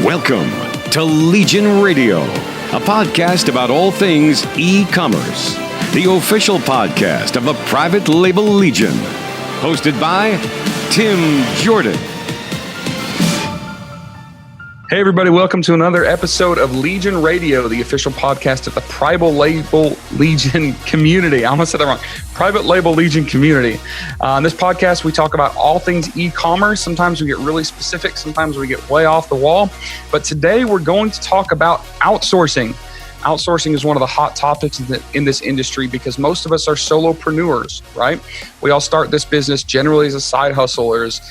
Welcome to Legion Radio, a podcast about all things e-commerce, the official podcast of the private label Legion, hosted by Tim Jordan. Hey everybody, welcome to another episode of Legion Radio, the official podcast of the Private Label Legion community. I almost said that wrong. Private Label Legion community. On this podcast, we talk about all things e-commerce. Sometimes we get really specific. Sometimes we get way off the wall. But today we're going to talk about outsourcing. Outsourcing is one of the hot topics in this industry because most of us are solopreneurs, right? We all start this business generally as a side hustle or as,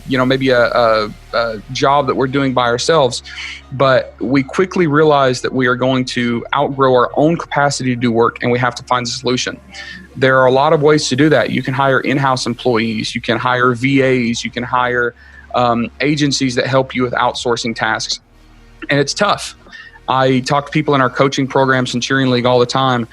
maybe a job that we're doing by ourselves. But we quickly realize that we are going to outgrow our own capacity to do work, and we have to find a solution. There are a lot of ways to do that. You can hire in-house employees. You can hire VAs. You can hire agencies that help you with outsourcing tasks. And it's tough. I talk to people in our coaching program, Centurion League, all the time.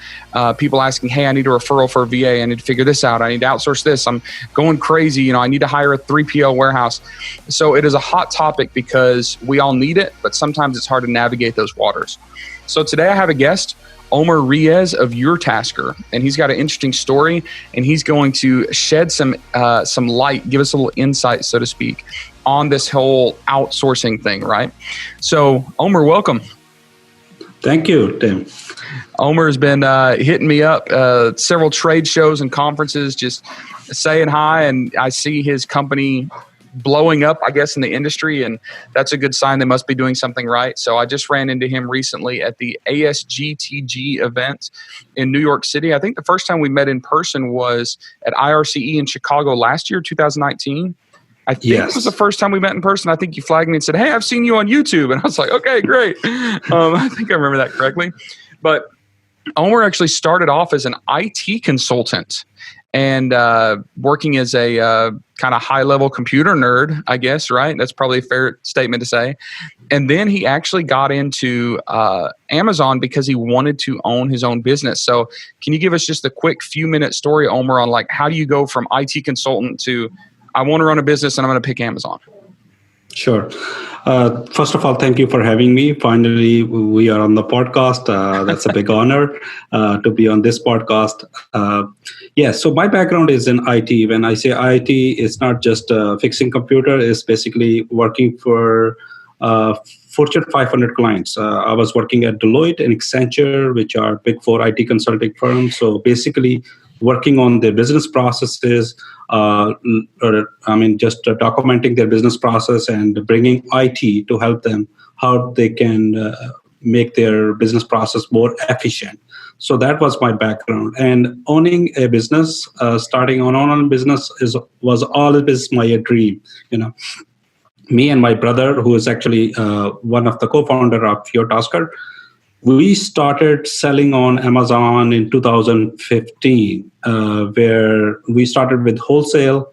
People asking, hey, I need a referral for a VA. I need to figure this out. I need to outsource this. I'm going crazy. I need to hire a 3PL warehouse. So it is a hot topic because we all need it, but sometimes it's hard to navigate those waters. So today I have a guest, Omer Riaz of Your Tasker, and he's got an interesting story, and he's going to shed some light, give us a little insight, so to speak, on this whole outsourcing thing, right? So Omer, welcome. Thank you, Tim. Omer has been hitting me up several trade shows and conferences, just saying hi, and I see his company blowing up, I guess, in the industry, and that's a good sign they must be doing something right. So I just ran into him recently at the ASGTG event in New York City. I think the first time we met in person was at IRCE in Chicago last year, 2019. I think It was the first time we met in person. I think you flagged me and said, hey, I've seen you on YouTube. And I was like, okay, great. I think I remember that correctly. But Omer actually started off as an IT consultant and working as a kind of high-level computer nerd, I guess, right? That's probably a fair statement to say. And then he actually got into Amazon because he wanted to own his own business. So can you give us just a quick few-minute story, Omer, on like how do you go from IT consultant to I want to run a business and I'm going to pick Amazon? Sure. First of all, thank you for having me. Finally, we are on the podcast. That's a big honor to be on this podcast. So my background is in IT. When I say IT, it's not just fixing computer. It's basically working for Fortune 500 clients. I was working at Deloitte and Accenture, which are big four IT consulting firms. So basically, working on their business processes, just documenting their business process and bringing IT to help them how they can make their business process more efficient. So that was my background. And owning a business, starting on online business was always my dream. Me and my brother, who is actually one of the co-founder of Your Tasker, we started selling on Amazon in 2015, where we started with wholesale.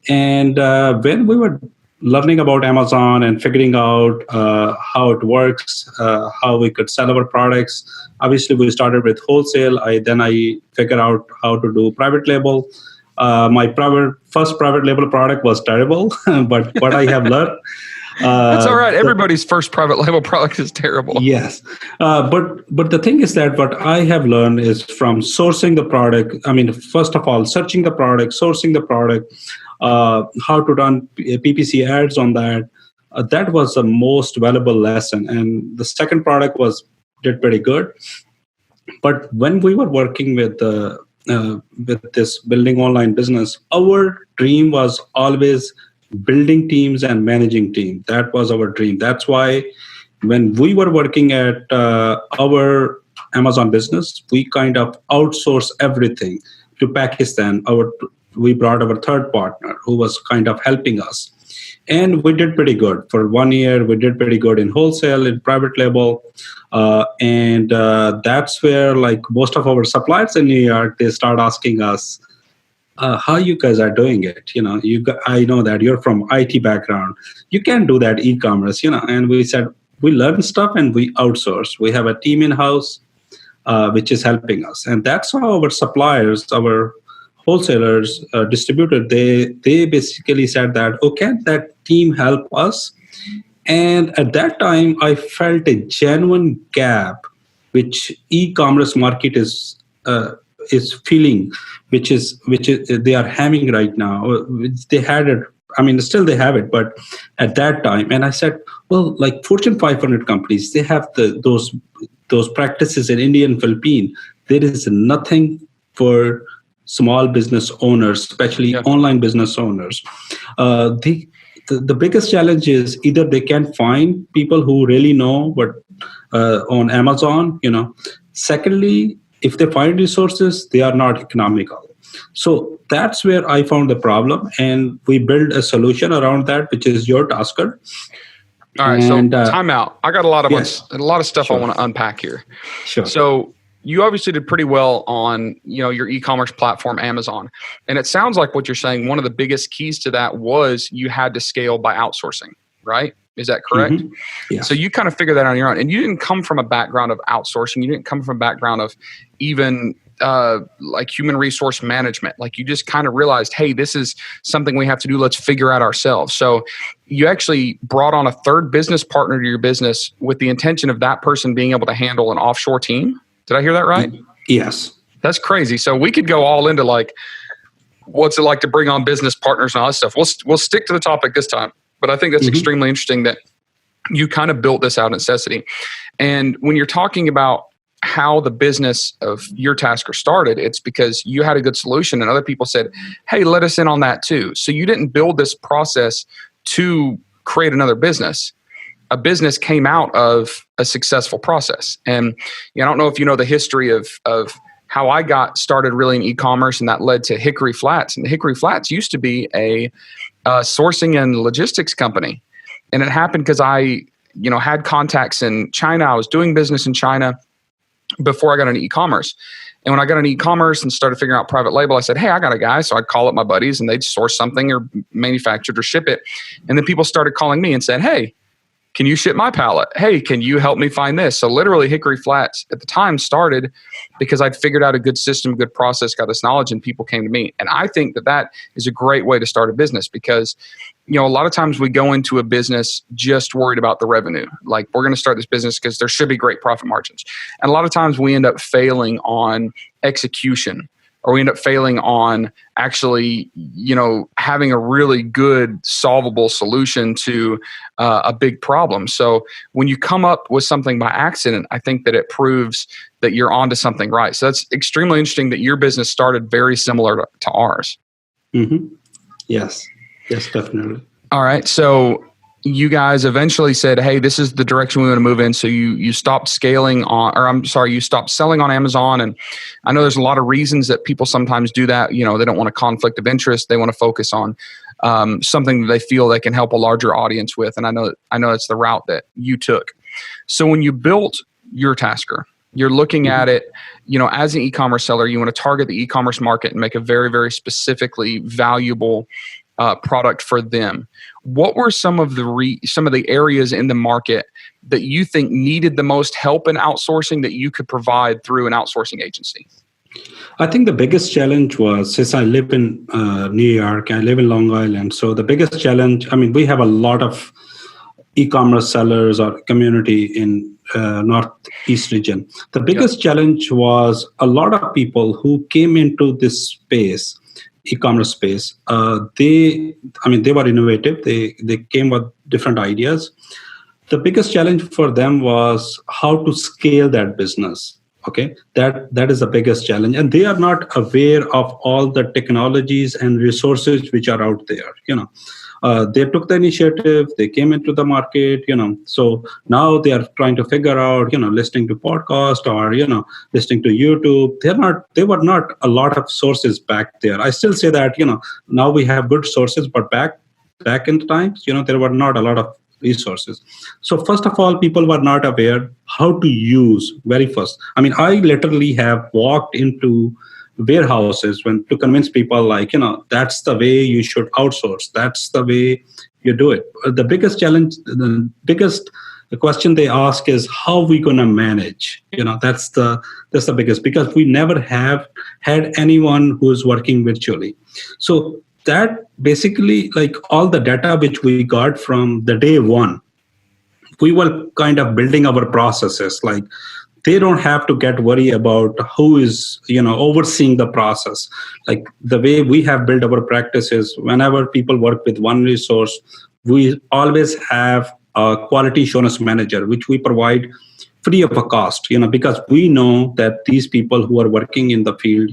And when we were learning about Amazon and figuring out how it works, how we could sell our products, obviously we started with wholesale. Then I figured out how to do private label. My first private label product was terrible, but what I have learned. That's all right. Everybody's first private label product is terrible. Yes. But the thing is that what I have learned is from sourcing the product. First of all, searching the product, sourcing the product, how to run PPC ads on that. That was the most valuable lesson. And the second product did pretty good. But when we were working with this building online business, our dream was always building teams and managing teams. That was our dream. That's why when we were working at our Amazon business, we kind of outsourced everything to Pakistan. We brought our third partner who was kind of helping us. And we did pretty good. For 1 year, we did pretty good in wholesale, in private label. And that's where like most of our suppliers in New York, they start asking us, how you guys are doing it. I know that you're from IT background. You can do that e-commerce, And we said, we learn stuff and we outsource. We have a team in-house, which is helping us. And that's how our suppliers, our wholesalers, distributors, they basically said that, can that team help us? And at that time, I felt a genuine gap, which e-commerce market is feeling, which is they are having right now. Which they had it. I mean, still they have it, but at that time, and I said, well, like Fortune 500 companies, they have those practices in India and Philippines. There is nothing for small business owners, especially online business owners. The biggest challenge is either they can't find people who really know what on Amazon, Secondly, if they find resources, they are not economical. So that's where I found the problem, and we built a solution around that, which is your Tasker. All right, and, so time out. I got a lot of stuff Sure. I want to unpack here. Sure. So you obviously did pretty well on your e-commerce platform, Amazon, and it sounds like what you're saying, one of the biggest keys to that was you had to scale by outsourcing, right? Is that correct? Mm-hmm. Yeah. So you kind of figured that out on your own, and you didn't come from a background of outsourcing. You didn't come from a background of even like human resource management. Like you just kind of realized, hey, this is something we have to do. Let's figure out ourselves. So you actually brought on a third business partner to your business with the intention of that person being able to handle an offshore team. Did I hear that right? Yes. That's crazy. So we could go all into like, what's it like to bring on business partners and all that stuff. We'll stick to the topic this time, but I think that's extremely interesting that you kind of built this out of necessity. And when you're talking about how the business of your Tasker started, it's because you had a good solution and other people said, hey, let us in on that too. So you didn't build this process to create another business. A business came out of a successful process. And I don't know if you know the history of how I got started really in e-commerce, and that led to Hickory Flats. And Hickory Flats used to be a sourcing and logistics company. And it happened because I had contacts in China. I was doing business in China before I got into e-commerce. And when I got into e-commerce and started figuring out private label, I said, hey, I got a guy. So I'd call up my buddies and they'd source something or manufacture it or ship it. And then people started calling me and said, hey, can you ship my pallet? Hey, can you help me find this? So literally Hickory Flats at the time started because I'd figured out a good system, good process, got this knowledge, and people came to me. And I think that is a great way to start a business because, a lot of times we go into a business just worried about the revenue. Like we're going to start this business because there should be great profit margins. And a lot of times we end up failing on execution, or we end up failing on actually, having a really good solvable solution to a big problem. So when you come up with something by accident, I think that it proves that you're onto something right. So that's extremely interesting that your business started very similar to ours. Mm-hmm. Yes, definitely. All right. So you guys eventually said, hey, this is the direction we want to move in. So you stopped scaling on, you stopped selling on Amazon. And I know there's a lot of reasons that people sometimes do that. They don't want a conflict of interest. They want to focus on something that they feel they can help a larger audience with. And I know it's the route that you took. So when you built your Tasker, you're looking at it, as an e-commerce seller, you want to target the e-commerce market and make a very, very specifically valuable product for them. What were some of the areas in the market that you think needed the most help in outsourcing that you could provide through an outsourcing agency? I think the biggest challenge was, since I live in New York, I live in Long Island. So the biggest challenge, we have a lot of e-commerce sellers or community in Northeast region. The biggest challenge was a lot of people who came into this space, e-commerce space. They were innovative. They came with different ideas. The biggest challenge for them was how to scale that business. Okay, that is the biggest challenge, and they are not aware of all the technologies and resources which are out there. They took the initiative. They came into the market. So now they are trying to figure out, listening to podcast or listening to YouTube. There were not a lot of sources back there. I still say that now we have good sources, but back in the times, there were not a lot of resources. So first of all, people were not aware how to use very first. I literally have walked into warehouses to convince people that's the way you should outsource. That's the way you do it. The biggest challenge, the question they ask is how we going to manage. That's the biggest, because we never have had anyone who is working virtually. So that basically, all the data which we got from the day one, we were kind of building our processes. Like they don't have to get worried about who is, overseeing the process. Like the way we have built our practices, whenever people work with one resource, we always have a quality assurance manager, which we provide free of a cost, because we know that these people who are working in the field,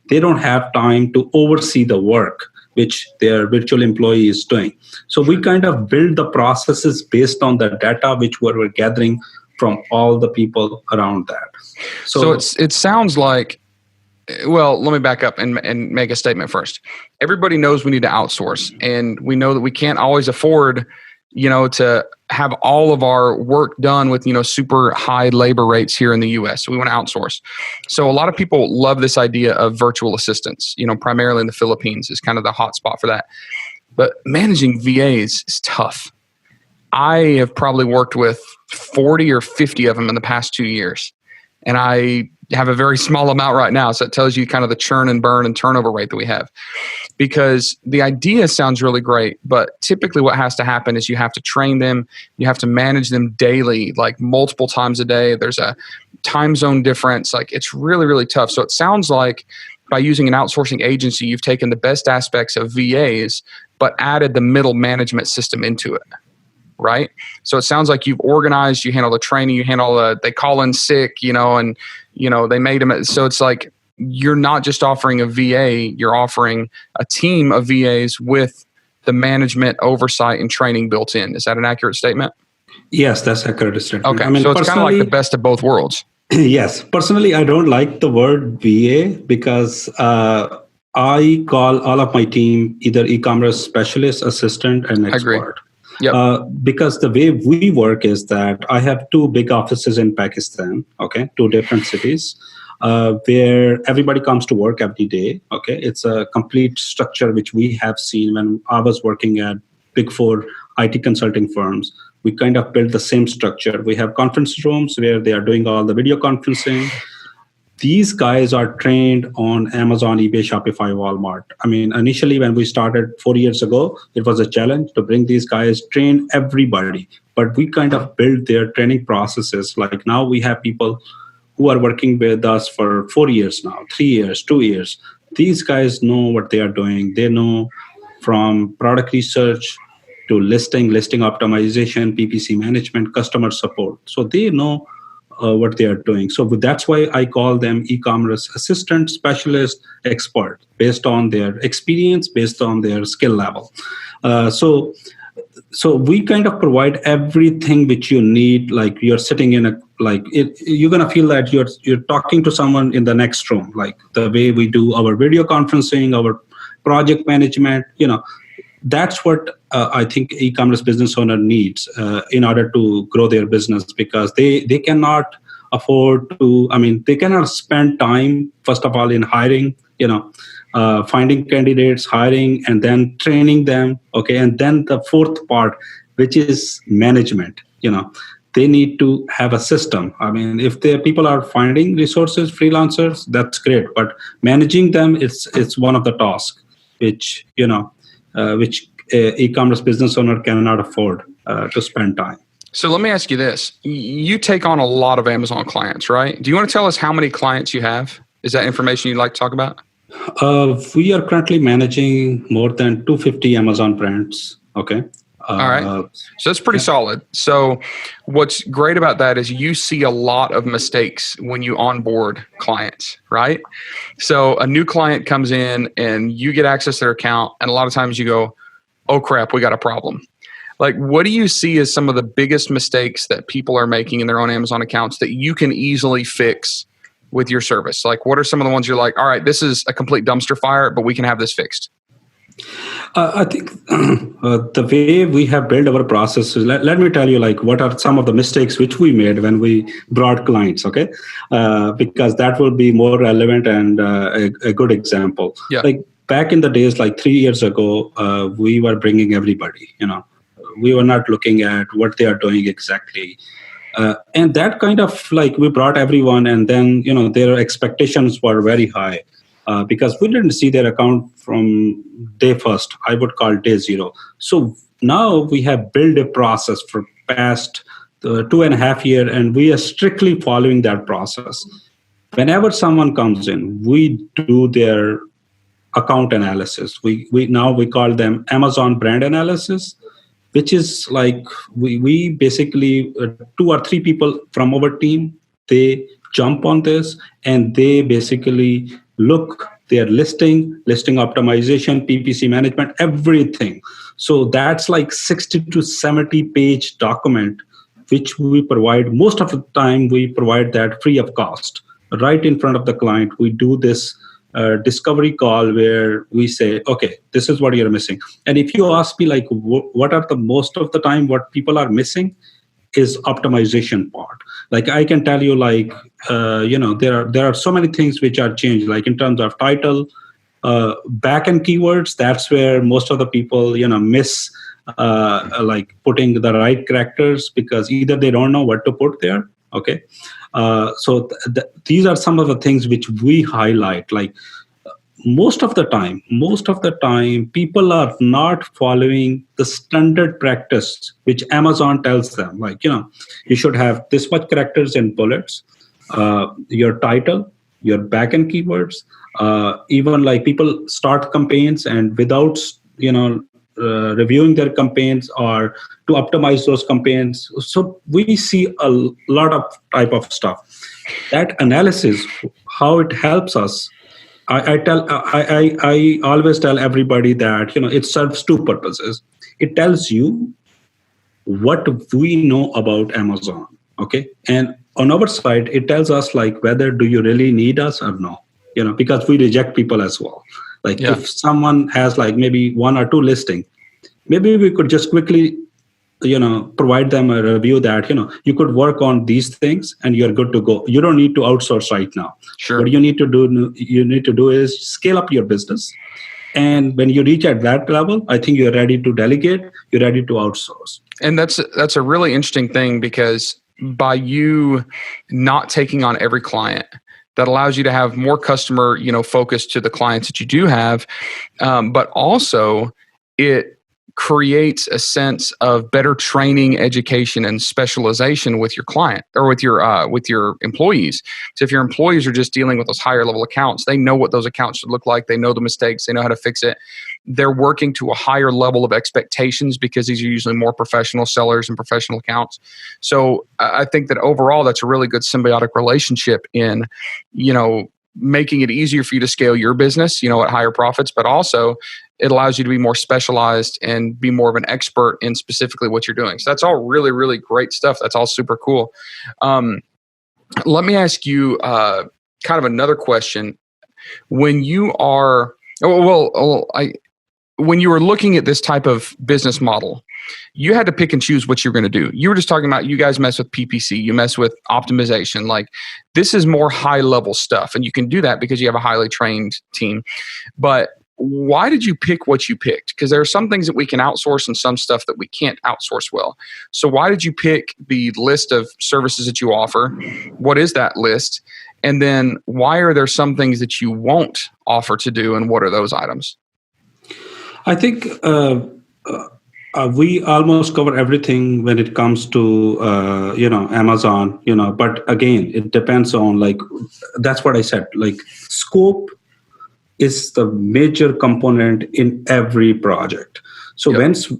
they don't have time to oversee the work which their virtual employee is doing. So we kind of build the processes based on the data which we're gathering from all the people around that. So it sounds like, well, let me back up and make a statement first. Everybody knows we need to outsource, and we know that we can't always afford, to have all of our work done with, super high labor rates here in the US. So we want to outsource. So a lot of people love this idea of virtual assistants, primarily in the Philippines is kind of the hot spot for that. But managing VAs is tough. I have probably worked with 40 or 50 of them in the past 2 years. And I have a very small amount right now. So it tells you kind of the churn and burn and turnover rate that we have. Because the idea sounds really great, but typically what has to happen is you have to train them, you have to manage them daily, like multiple times a day. There's a time zone difference. Like it's really, really tough. So it sounds like by using an outsourcing agency, you've taken the best aspects of VAs, but added the middle management system into it. Right? So it sounds like you've organized, you handle the training, you handle they call in sick, and, they made them. So it's like, you're not just offering a VA, you're offering a team of VAs with the management oversight and training built in. Is that an accurate statement? Yes, that's a accurate statement. Okay. So it's kind of like the best of both worlds. Yes. Personally, I don't like the word VA because I call all of my team either e-commerce specialist, assistant, and expert. I agree. Yep. Because the way we work is that I have 2 big offices in Pakistan, 2 different cities, where everybody comes to work every day. It's a complete structure which we have seen when I was working at Big 4 IT consulting firms. We kind of built the same structure. We have conference rooms where they are doing all the video conferencing. These guys are trained on Amazon, eBay, Shopify, Walmart. I mean, initially when we started 4 years ago, it was a challenge to bring these guys, train everybody. But we kind of built their training processes. Like now we have people who are working with us for 4 years now, 3 years, 2 years. These guys know what they are doing. They know from product research to listing optimization, PPC management, customer support. So they know what they are doing. So that's why I call them e-commerce assistant, specialist, expert, based on their experience, based on their skill level. So we kind of provide everything which you need. Like you're sitting in you're gonna feel that you're talking to someone in the next room. Like the way we do our video conferencing, our project management. That's what I think e-commerce business owner needs in order to grow their business, because they cannot afford to, they cannot spend time, first of all, in hiring, finding candidates, hiring, and then training them. And then the fourth part, which is management, they need to have a system. If the people are finding resources, freelancers, that's great. But managing them, it's one of the tasks which e-commerce business owner cannot afford to spend time. So let me ask you this. You take on a lot of Amazon clients, right? Do you want to tell us how many clients you have? Is that information you'd like to talk about? We are currently managing more than 250 Amazon brands. Okay. All right. So that's pretty solid. So what's great about that is you see a lot of mistakes when you onboard clients, right? So a new client comes in and you get access to their account, and a lot of times you go, oh crap, we got a problem. Like, what do you see as some of the biggest mistakes that people are making in their own Amazon accounts that you can easily fix with your service? Like, what are some of the ones you're like, all right, this is a complete dumpster fire, but we can have this fixed? I think the way we have built our processes, let me tell you, like, what are some of the mistakes which we made when we brought clients, okay? Because that will be more relevant and a good example. Yeah. Like, back in the days, like 3 years ago, we were bringing everybody, we were not looking at what they are doing exactly. And that kind of, like, we brought everyone, and then, their expectations were very high. Because we didn't see their account from day first, I would call day zero. So now we have built a process for past 2.5 years, and we are strictly following that process. Whenever someone comes in, we do their account analysis. We call them Amazon brand analysis, which is like we basically 2 or 3 people from our team, they jump on this and they basically look their listing optimization, PPC management, everything. So that's like 60 to 70 page document which we provide. Most of the time we provide that free of cost right in front of the client. We do this discovery call where we say, okay, this is what you're missing. And if you ask me like what are the most of the time what people are missing is optimization part. Like I can tell you like there are so many things which are changed, like in terms of title, back-end keywords. That's where most of the people miss like putting the right characters, because either they don't know what to put there. Okay. These are some of the things which we highlight. Like most of the time people are not following the standard practice which Amazon tells them, like you should have this much characters in bullets, your title, your backend keywords, even like people start campaigns and without reviewing their campaigns or to optimize those campaigns. So we see a lot of type of stuff. That analysis, how it helps us, I always tell everybody that it serves two purposes. It tells you what we know about Amazon, okay, and on our side it tells us like whether do you really need us or no, because we reject people as well. Like if someone has like maybe 1 or 2 listing, maybe we could just quickly provide them a review that you could work on these things and you're good to go. You don't need to outsource right now. Sure. What you need to do is scale up your business, and when you reach at that level, I think you're ready to delegate, you're ready to outsource. And that's a really interesting thing, because by you not taking on every client, that allows you to have more customer focus to the clients that you do have, but also it creates a sense of better training, education, and specialization with your client or with your employees. So if your employees are just dealing with those higher level accounts, they know what those accounts should look like. They know the mistakes. They know how to fix it. They're working to a higher level of expectations because these are usually more professional sellers and professional accounts. So I think that overall, that's a really good symbiotic relationship in, making it easier for you to scale your business, at higher profits, but also it allows you to be more specialized and be more of an expert in specifically what you're doing. So that's all really, really great stuff. That's all super cool. Let me ask you kind of another question. When you are, when you were looking at this type of business model, you had to pick and choose what you're going to do. You were just talking about you guys mess with PPC, you mess with optimization. Like this is more high level stuff, and you can do that because you have a highly trained team. But why did you pick what you picked? Because there are some things that we can outsource and some stuff that we can't outsource well. So why did you pick the list of services that you offer? What is that list? And then why are there some things that you won't offer to do, and what are those items? I think we almost cover everything when it comes to Amazon. But again, it depends on like that's what I said. Like scope is the major component in every project. So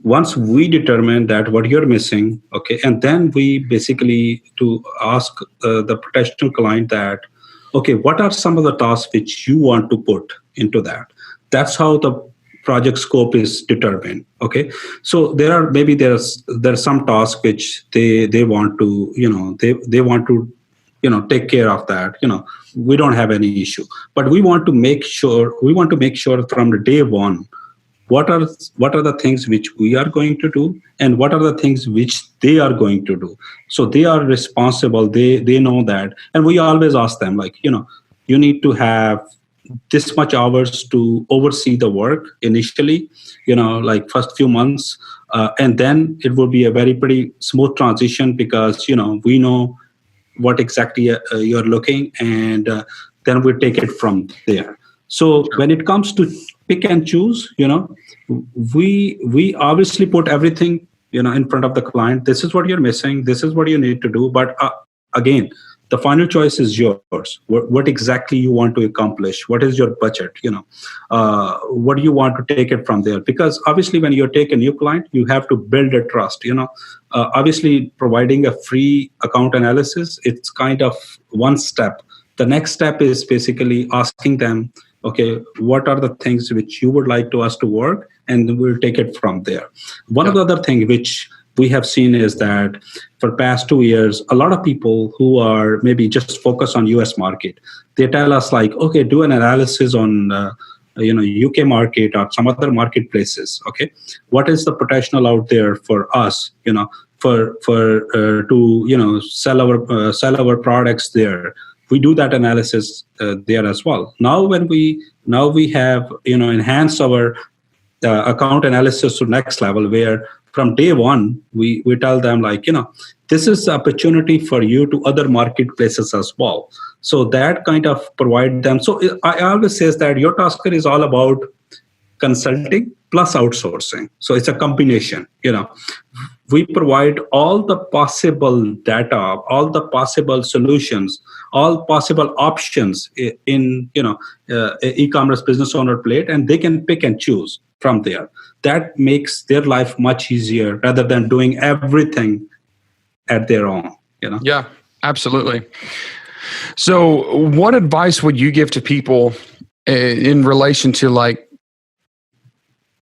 once we determine that what you're missing, okay, and then we basically to ask the potential client that, okay, what are some of the tasks which you want to put into that? That's how the project scope is determined. Okay, so there's some tasks which they want to they want to take care of that. We don't have any issue, but we want to make sure from the day one what are the things which we are going to do and what are the things which they are going to do. So they are responsible. They know that, and we always ask them like you need to have this much hours to oversee the work initially, like first few months, and then it will be a very pretty smooth transition because we know what exactly you're looking, and then we take it from there. So when it comes to pick and choose. We obviously put everything in front of the client. This is what you're missing. This is what you need to do. But again, the final choice is yours. What exactly you want to accomplish? What is your budget? What do you want to take it from there? Because obviously, when you take a new client, you have to build a trust. Obviously, providing a free account analysis, it's kind of one step. The next step is basically asking them, okay, what are the things which you would like to us to work, and we'll take it from there. One of the other things which we have seen is that for past 2 years, a lot of people who are maybe just focused on US market, they tell us like, okay, do an analysis on UK market or some other marketplaces. Okay, what is the potential out there for us? To sell our products there. We do that analysis there as well. Now we have enhanced our account analysis to next level, where from day one we tell them like, this is the opportunity for you to other marketplaces as well. So that kind of provide them. So I always says that your tasker is all about consulting plus outsourcing. So it's a combination. We provide all the possible data, all the possible solutions, all possible options in e-commerce business owner plate, and they can pick and choose from there. That makes their life much easier rather than doing everything at their own. Yeah, absolutely. So, what advice would you give to people in relation to like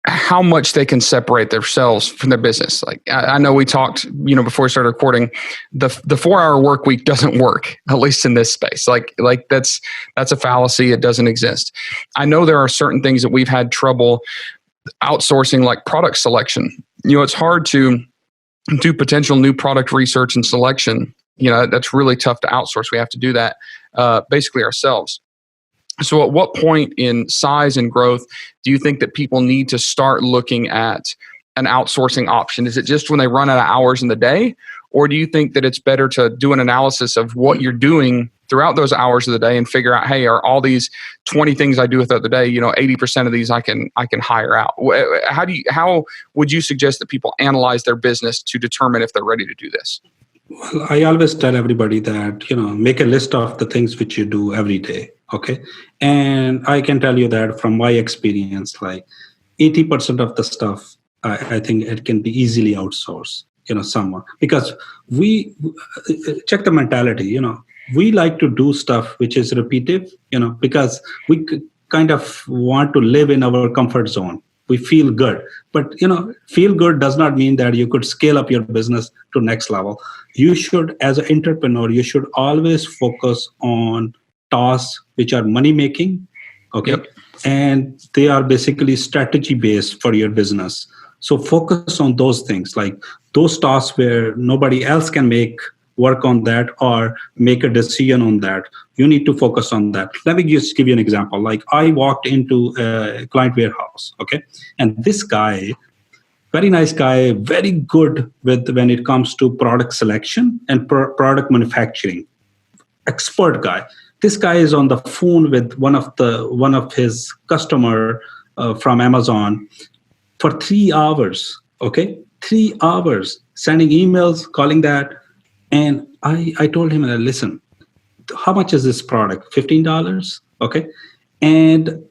how much they can separate themselves from their business? Like I know we talked, before we started recording, the 4-hour work week doesn't work, at least in this space. Like that's a fallacy. It doesn't exist. I know there are certain things that we've had trouble outsourcing, like product selection. It's hard to do potential new product research and selection. That's really tough to outsource. We have to do that basically ourselves. So at what point in size and growth do you think that people need to start looking at an outsourcing option? Is it just when they run out of hours in the day? Or do you think that it's better to do an analysis of what you're doing throughout those hours of the day and figure out, hey, are all these 20 things I do throughout the day, 80% of these I can hire out? How would you suggest that people analyze their business to determine if they're ready to do this? Well, I always tell everybody that, make a list of the things which you do every day. Okay. And I can tell you that from my experience, like 80% of the stuff, I think it can be easily outsourced, someone, because we check the mentality, we like to do stuff which is repetitive, because we kind of want to live in our comfort zone. We feel good, but feel good does not mean that you could scale up your business to next level. You should, as an entrepreneur, you should always focus on tasks which are money making, okay, yep. And they are basically strategy based for your business. So focus on those things, like those tasks where nobody else can work on that or make a decision on that. You need to focus on that. Let me just give you an example. Like I walked into a client warehouse, okay, and this guy, very nice guy, very good with when it comes to product selection and product manufacturing, expert guy. This guy is on the phone with one of his customer from Amazon for 3 hours. Okay, 3 hours sending emails, calling that, and I told him, listen, how much is this product? $15. Okay, and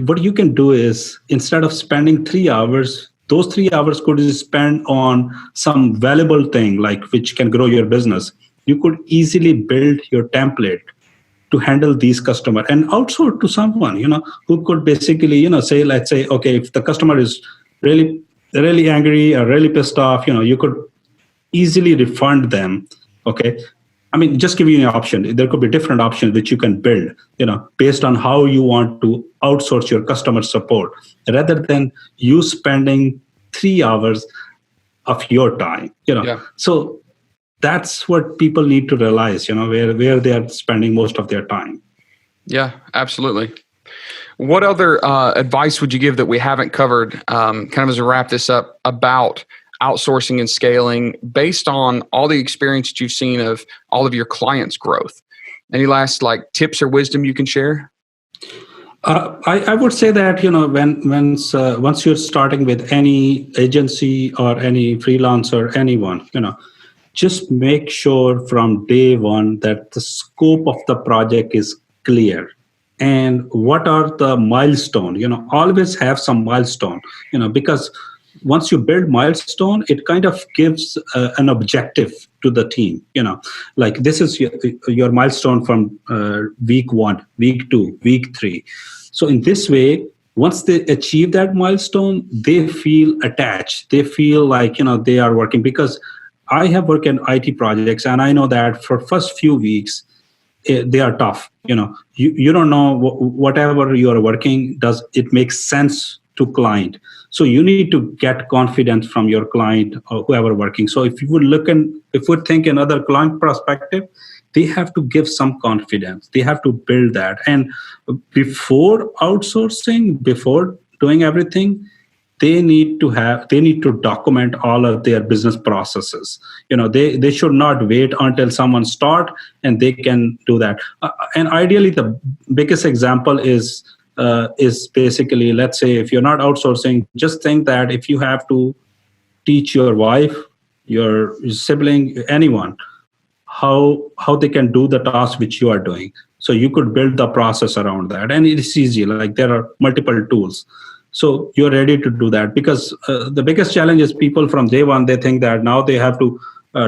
what you can do is instead of spending 3 hours, those 3 hours could be spent on some valuable thing like which can grow your business. You could easily build your template to handle these customers and outsource to someone, who could basically, say, let's say, okay, if the customer is really, really angry or really pissed off, you could easily refund them. Okay. I mean, just give you an option. There could be different options which you can build, based on how you want to outsource your customer support rather than you spending 3 hours of your time, Yeah. So that's what people need to realize, where they are spending most of their time. Yeah, absolutely. What other advice would you give that we haven't covered, kind of as we wrap this up, about outsourcing and scaling based on all the experience that you've seen of all of your clients' growth? Any last tips or wisdom you can share? I would say that once you're starting with any agency or any freelancer, anyone, just make sure from day one that the scope of the project is clear, and what are the milestone. Always have some milestone. Because once you build milestone, it kind of gives an objective to the team. Like this is your milestone from week 1, week 2, week 3. So in this way, once they achieve that milestone, they feel attached. They feel like they are working. Because I have worked in IT projects, and I know that for first few weeks, they are tough. You don't know whatever you are working, does it make sense to client. So you need to get confidence from your client or whoever working. So if we think another client perspective, they have to give some confidence. They have to build that. And before outsourcing, before doing everything, they need to document all of their business processes. They should not wait until someone start and they can do that. And ideally, the biggest example is basically, let's say if you're not outsourcing, just think that if you have to teach your wife, your sibling, anyone, how they can do the task which you are doing. So you could build the process around that, and it is easy. Like there are multiple tools. So you're ready to do that. Because the biggest challenge is people from day one, they think that now they have to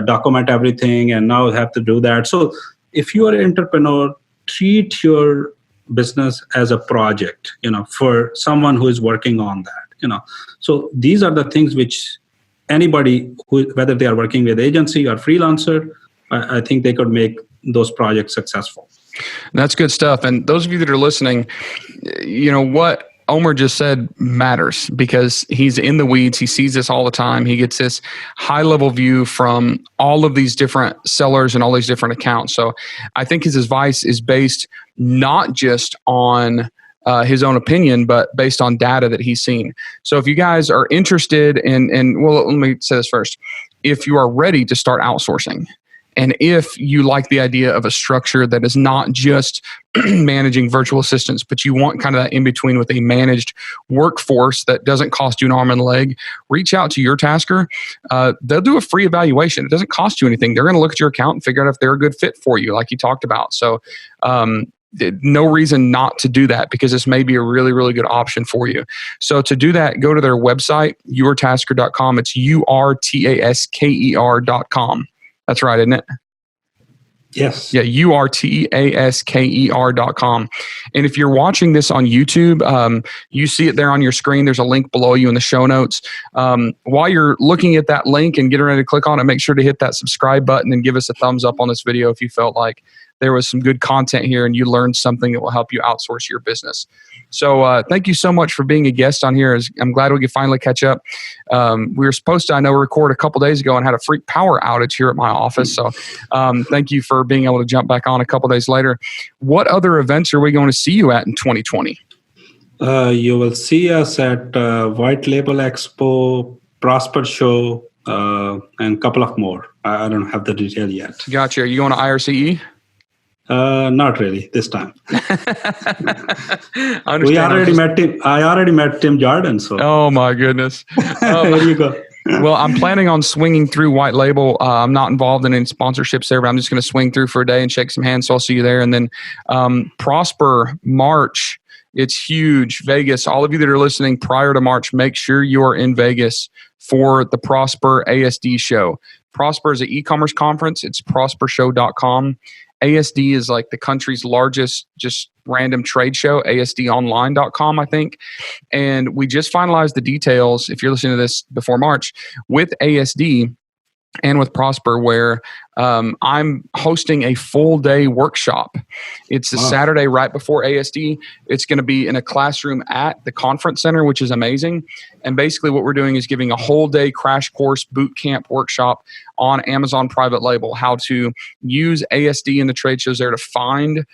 document everything and now have to do that. So if you are an entrepreneur, treat your business as a project, for someone who is working on that. So these are the things which anybody, whether they are working with agency or freelancer, I think they could make those projects successful. That's good stuff. And those of you that are listening, what Omer just said matters, because he's in the weeds. He sees this all the time. He gets this high level view from all of these different sellers and all these different accounts. So I think his advice is based not just on his own opinion, but based on data that he's seen. So if you guys are interested well, let me say this first. If you are ready to start outsourcing, and if you like the idea of a structure that is not just managing virtual assistants, but you want kind of that in between with a managed workforce that doesn't cost you an arm and a leg, reach out to your tasker. They'll do a free evaluation. It doesn't cost you anything. They're going to look at your account and figure out if they're a good fit for you, like you talked about. So no reason not to do that, because this may be a really, really good option for you. So to do that, go to their website, yourtasker.com. It's URTASKER.com. That's right, isn't it? Yes. Yeah, URTASKER.com. And if you're watching this on YouTube, you see it there on your screen. There's a link below you in the show notes. While you're looking at that link and getting ready to click on it, make sure to hit that subscribe button and give us a thumbs up on this video if you felt like there was some good content here and you learned something that will help you outsource your business. So thank you so much for being a guest on here. I'm glad we could finally catch up. We were supposed to, record a couple days ago and had a freak power outage here at my office. So thank you for being able to jump back on a couple days later. What other events are we going to see you at in 2020? You will see us at White Label Expo, Prosper Show, and a couple of more. I don't have the detail yet. Gotcha. Are you going to IRCE? Not really this time. I already met Tim Jordan. So. Oh my goodness. There you go. Well, I'm planning on swinging through White Label. I'm not involved in any sponsorships there, but I'm just going to swing through for a day and shake some hands. So I'll see you there. And then Prosper March. It's huge. Vegas. All of you that are listening prior to March, make sure you are in Vegas for the Prosper ASD show. Prosper is an e-commerce conference. It's prospershow.com. ASD is like the country's largest just random trade show, asdonline.com, I think. And we just finalized the details, if you're listening to this before March, with ASD and with Prosper, where I'm hosting a full day workshop. It's a Saturday right before ASD. It's going to be in a classroom at the conference center, which is amazing. And basically what we're doing is giving a whole day crash course boot camp workshop on Amazon private label, how to use ASD in the trade shows there to find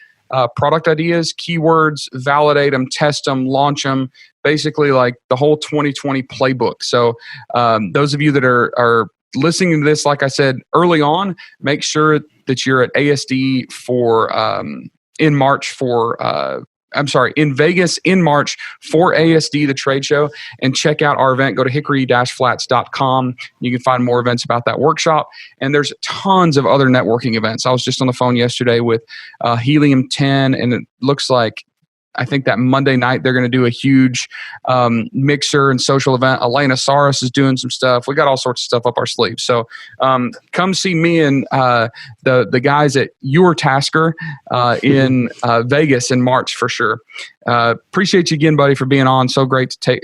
product ideas, keywords, validate them, test them, launch them, basically like the whole 2020 playbook. So those of you that are listening to this, like I said early on, make sure that you're at ASD for in March for in Vegas in March for ASD, the trade show, and check out our event. Go to hickory-flats.com. You can find more events about that workshop. And there's tons of other networking events. I was just on the phone yesterday with Helium 10, and it looks like, I think that Monday night they're going to do a huge mixer and social event. Elena Saris is doing some stuff. We got all sorts of stuff up our sleeves. So come see me and the guys at Your Tasker in Vegas in March for sure. Appreciate you again, buddy, for being on. So great to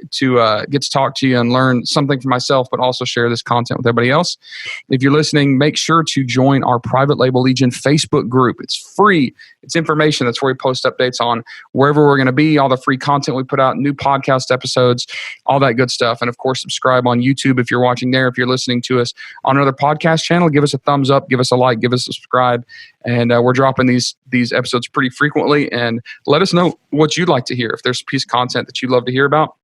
get to talk to you and learn something for myself, but also share this content with everybody else. If you're listening, make sure to join our Private Label Legion Facebook group. It's free. It's information. That's where we post updates on wherever we're going to be, all the free content we put out, new podcast episodes, all that good stuff. And of course, subscribe on YouTube if you're watching there. If you're listening to us on another podcast channel, give us a thumbs up, give us a like, give us a subscribe. And we're dropping these episodes pretty frequently. And let us know what you'd like to hear. If there's a piece of content that you'd love to hear about,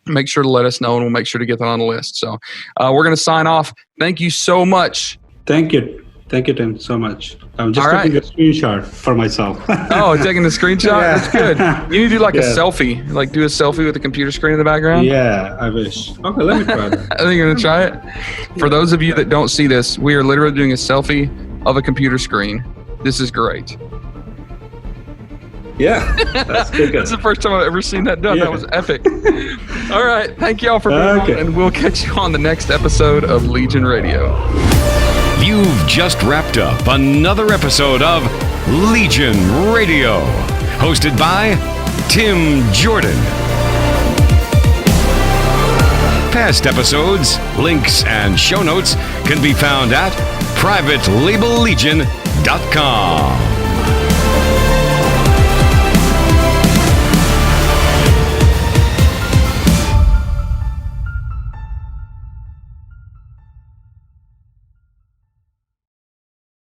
make sure to let us know, and we'll make sure to get that on the list. So we're going to sign off. Thank you so much. Thank you. Thank you, Tim, so much. I'm just taking a screenshot for myself. Oh, taking a screenshot? Yeah. That's good. You need to do a selfie. Like do a selfie with the computer screen in the background? Yeah, I wish. Okay, let me try that. I think you're going to try it? For those of you that don't see this, we are literally doing a selfie of a computer screen. This is great. Yeah, that's good. That's the first time I've ever seen that done. Yeah. That was epic. All right. Thank you all for being on, and we'll catch you on the next episode of Legion Radio. You've just wrapped up another episode of Legion Radio, hosted by Tim Jordan. Past episodes, links, and show notes can be found at privatelabellegion.com.